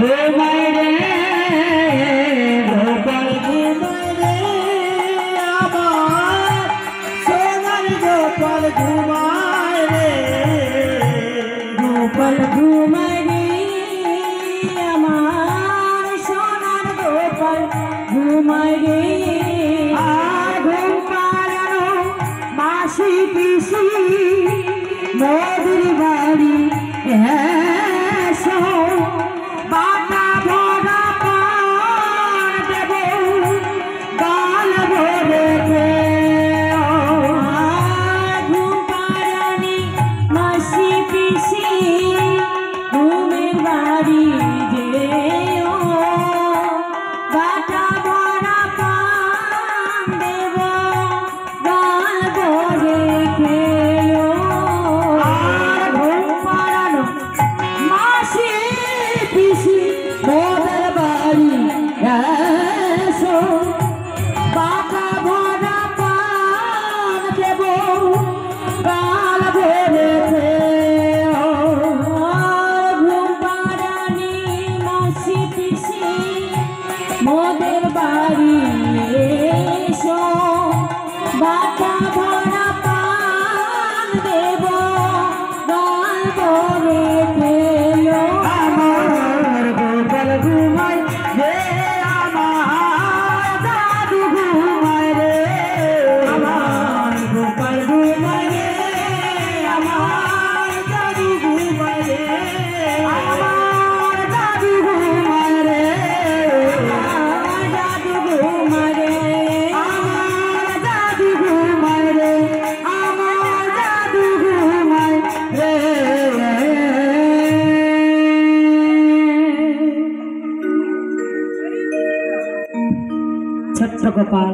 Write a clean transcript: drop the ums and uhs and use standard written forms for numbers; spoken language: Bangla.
ঘুমায় রে গোপাল ঘুমায় রে আমার সোনার গোপাল ঘুমায় রে গোপাল ঘুমায় রে আমার সোনার গোপাল ঘুমায় রে আর ঘুম পাড়ানো মাসি পিসি মোদের বাড়ি এসো বাটা ভরা পান দেব গাল ভরে ঘুম পাড়ানি মাসি পিসি ঘুমের বাড়ি যেও বাটা ভরা পান দেব গাল ভরে খেলো আর ঘুম পাড়ানো মাসি পিসি মোদের বাড়ি এসো বাটা ভরা পান দেব গাল ভরে খেলো ঘুম পাড়ানি মাসি পিসি মোদের বাড়ি এসো বাটা ভরা পান দেব গাল ভরে খেলো আমার গোপাল ঘুমায় রে আমার দাদু ঘুমায় রে আমার গোপাল ঘুমায় রে আমার দাদু ঘুমায় রে আমার দাদু ঘুমায় রে আমার দাদু ঘুমায় রে আমার দাদু ঘুমায় রে আমার দাদু ঘুমায় রে ছোট্ট গোপাল